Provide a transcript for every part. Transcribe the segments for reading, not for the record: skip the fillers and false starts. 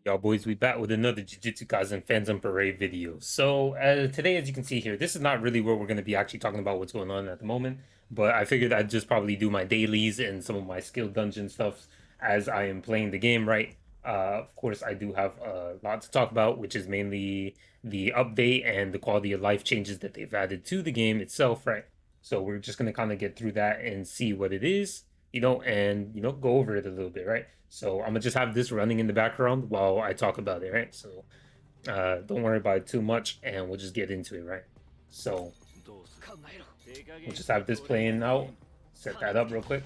Y'all boys, we back with another Jujutsu Kaisen Fans on Parade video. So today, as you can see here, this is not really where we're going to be actually talking about what's going on at the moment, but I figured I'd just probably do my dailies and some of my skill dungeon stuff as I am playing the game, right? Of course, I do have a lot to talk about, which is mainly the update and the quality of life changes that they've added to the game itself, right? So we're just going to kind of get through that and see what it is, and go over it a little bit, right? So I'm gonna just have this running in the background while I talk about it, right? So don't worry about it too much, and we'll just get into it, right? So we'll just have this playing out. Set that up real quick,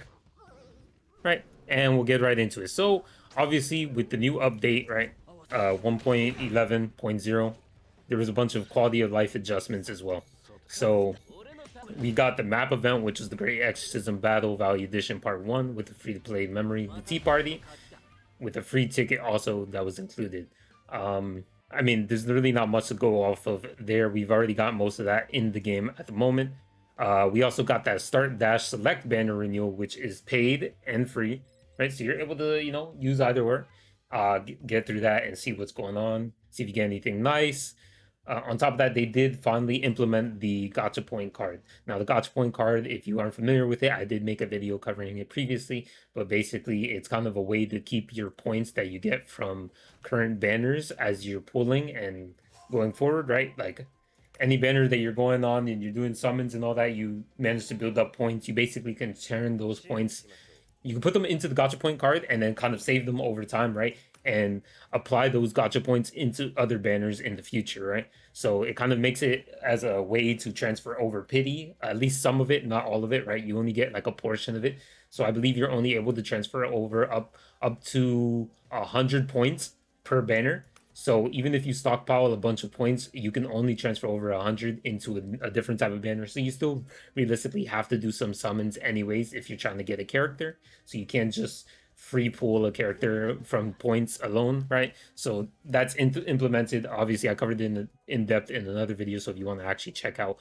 right? And we'll get right into it. So obviously, with the new update, right, 1.11.0, there was a bunch of quality of life adjustments as well. So we got the map event, which is the Great Exorcism Battle Value Edition Part 1 with the free-to-play memory, the Tea Party, with a free ticket also that was included. I mean, there's really not much to go off of there. We've already got most of that in the game at the moment. We also got that Start Dash Select banner renewal, which is paid and free, right? So you're able to, use either or, get through that and see what's going on, see if you get anything nice. On top of that, they did finally implement the Gacha Point card. Now, the Gacha Point card, if you aren't familiar with it, I did make a video covering it previously, but basically, it's kind of a way to keep your points that you get from current banners as you're pulling and going forward, right? Like any banner that you're going on and you're doing summons and all that, you manage to build up points. You basically can turn those points, you can put them into the Gacha Point card and then kind of save them over time, right? And apply those Gacha points into other banners in the future, right? So it kind of makes it as a way to transfer over pity, at least some of it, not all of it, right? You only get like a portion of it. So I believe you're only able to transfer over up to 100 points per banner. So even if you stockpile a bunch of points, you can only transfer over 100 into a different type of banner. So you still realistically have to do some summons anyways if you're trying to get a character. So you can't just free pull a character from points alone, right? So that's implemented. Obviously, I covered it in depth in another video. So if you want to actually check out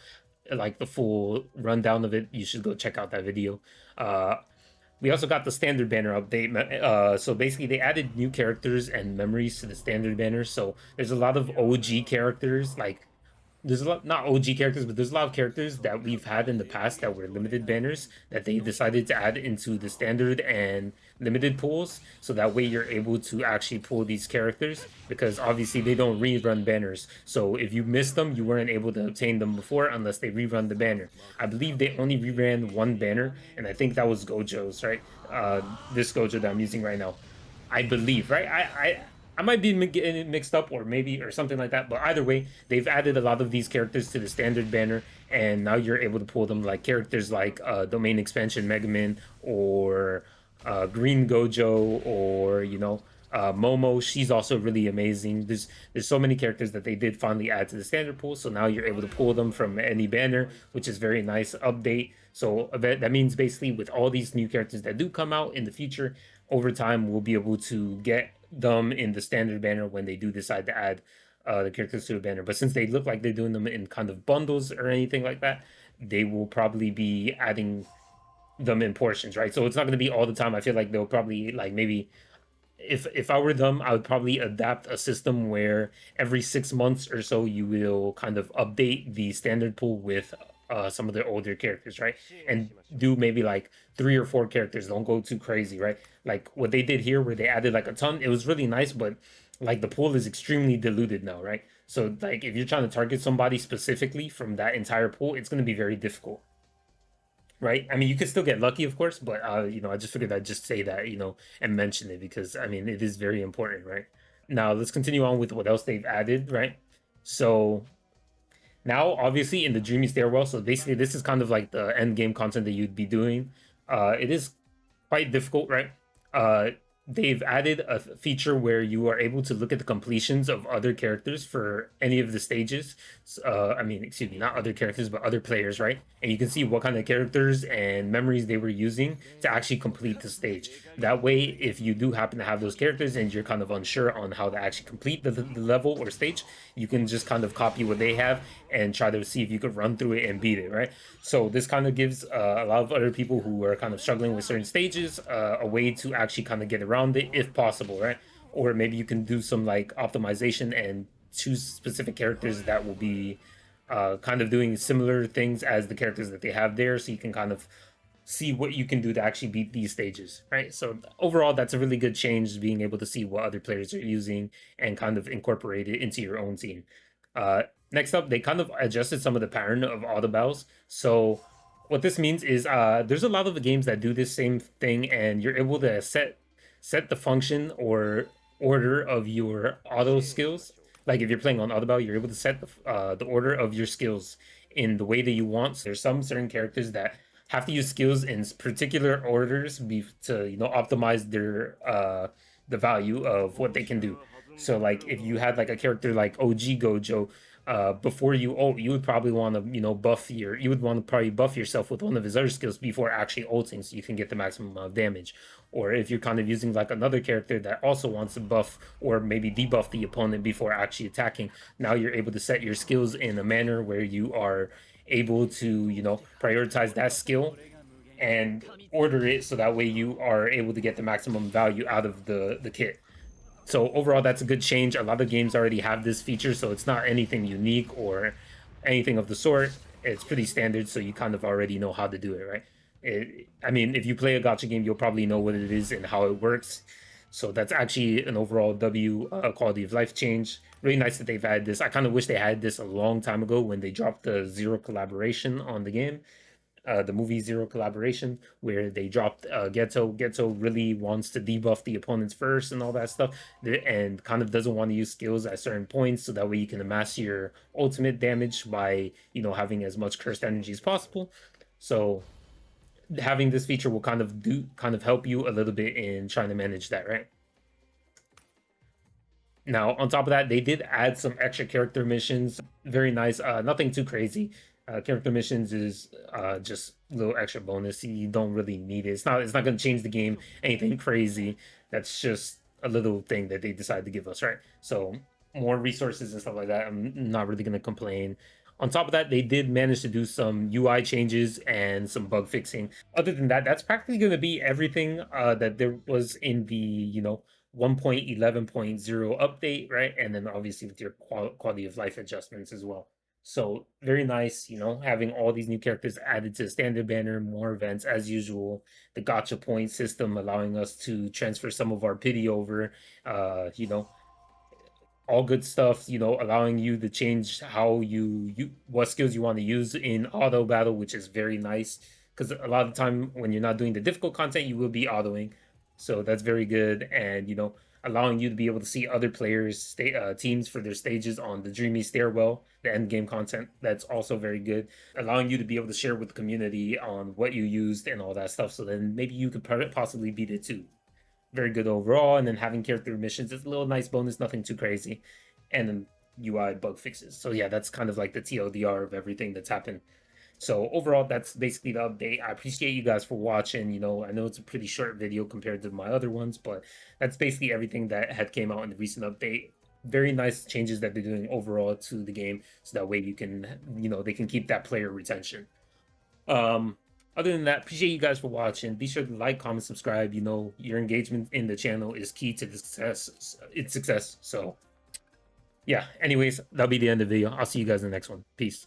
like the full rundown of it, you should go check out that video. We also got the standard banner update. So basically, they added new characters and memories to the standard banner. So there's a lot of OG characters, like there's a lot, not OG characters, but there's a lot of characters that we've had in the past that were limited banners that they decided to add into the standard and limited pools. So that way you're able to actually pull these characters because obviously they don't rerun banners. So if you missed them, you weren't able to obtain them before unless they rerun the banner. I believe they only reran one banner, and I think that was Gojo's, right? This Gojo that I'm using right now. I believe, right? I might be getting it mixed up, or maybe, or something like that. But either way, they've added a lot of these characters to the standard banner, and now you're able to pull them like characters like Domain Expansion Mega Man or Green Gojo, or Momo. She's also really amazing. There's so many characters that they did finally add to the standard pool, so now you're able to pull them from any banner, which is very nice update. So that means basically with all these new characters that do come out in the future, over time we'll be able to get them in the standard banner when they do decide to add the characters to the banner. But since they look like they're doing them in kind of bundles or anything like that, they will probably be adding them in portions, right? So it's not going to be all the time. I feel like they'll probably like maybe if I were them, I would probably adapt a system where every 6 months or so you will kind of update the standard pool with some of the older characters, right? And do maybe like 3 or 4 characters. Don't go too crazy, right? Like what they did here, where they added like a ton. It was really nice, but like the pool is extremely diluted now, right? So like if you're trying to target somebody specifically from that entire pool, it's going to be very difficult, right? I mean, you could still get lucky, of course, but I just figured I'd just say that, and mention it because I mean it is very important, right? Now let's continue on with what else they've added, right? So now, obviously, in the Dreamy Stairwell, so basically this is kind of like the end game content that you'd be doing. It is quite difficult, right? Uh, they've added a feature where you are able to look at the completions of other characters for any of the stages. I mean, excuse me, not other characters, but other players, right? And you can see what kind of characters and memories they were using to actually complete the stage. That way, if you do happen to have those characters and you're kind of unsure on how to actually complete the level or stage, you can just kind of copy what they have and try to see if you could run through it and beat it, right? So this kind of gives a lot of other people who are kind of struggling with certain stages a way to actually kind of get around it if possible, right? or maybe you can do some like optimization and choose specific characters that will be kind of doing similar things as the characters that they have there, so you can kind of see what you can do to actually beat these stages, right? So overall, that's a really good change, being able to see what other players are using and kind of incorporate it into your own team. Next up, they kind of adjusted some of the pattern of auto battles. So what this means is there's a lot of the games that do this same thing, and you're able to set the function or order of your auto skills. Like if you're playing on auto battle, you're able to set the order of your skills in the way that you want. So there's some certain characters that have to use skills in particular orders to optimize their the value of what they can do. So like if you had like a character like OG Gojo, before you ult, you would probably want to you would want to probably buff yourself with one of his other skills before actually ulting, so you can get the maximum amount of damage. Or if you're kind of using like another character that also wants to buff or maybe debuff the opponent before actually attacking, now you're able to set your skills in a manner where you are able to prioritize that skill and order it so that way you are able to get the maximum value out of the kit. So overall, that's a good change. A lot of games already have this feature, so it's not anything unique or anything of the sort. It's pretty standard, so you kind of already know how to do it, right? I mean, if you play a gacha game, you'll probably know what it is and how it works. So that's actually an overall quality of life change. Really nice that they've had this. I kind of wish they had this a long time ago when they dropped the zero collaboration on the game, the movie Zero Collaboration, where they dropped Geto. Geto really wants to debuff the opponents first and all that stuff, and kind of doesn't want to use skills at certain points, so that way you can amass your ultimate damage by having as much cursed energy as possible. So having this feature will kind of help you a little bit in trying to manage that, right? Now, on top of that, they did add some extra character missions. Very nice. Nothing too crazy. Character missions is just a little extra bonus. You don't really need it. It's not going to change the game anything crazy. That's just a little thing that they decided to give us, right? So more resources and stuff like that. I'm not really going to complain. On top of that, they did manage to do some UI changes and some bug fixing. Other than that, that's practically going to be everything that there was in the 1.11.0 update, right? And then obviously with your quality of life adjustments as well. So very nice, having all these new characters added to the standard banner, more events as usual. The gacha point system allowing us to transfer some of our pity over, all good stuff, allowing you to change how you what skills you want to use in auto battle, which is very nice because a lot of the time when you're not doing the difficult content, you will be autoing. So that's very good, and allowing you to be able to see other players teams for their stages on the Dreamy Stairwell, the end game content. That's also very good, allowing you to be able to share with the community on what you used and all that stuff, so then maybe you could possibly beat it too. Very good overall. And then having character missions is a little nice bonus, nothing too crazy. And then UI bug fixes. So yeah, that's kind of like the TLDR of everything that's happened. So overall, that's basically the update. I appreciate you guys for watching. I know it's a pretty short video compared to my other ones, but that's basically everything that had came out in the recent update. Very nice changes that they're doing overall to the game, so that way you can, they can keep that player retention. Other than that, appreciate you guys for watching. Be sure to like, comment, subscribe. Your engagement in the channel is key to the success. So yeah, anyways, that'll be the end of the video. I'll see you guys in the next one. Peace.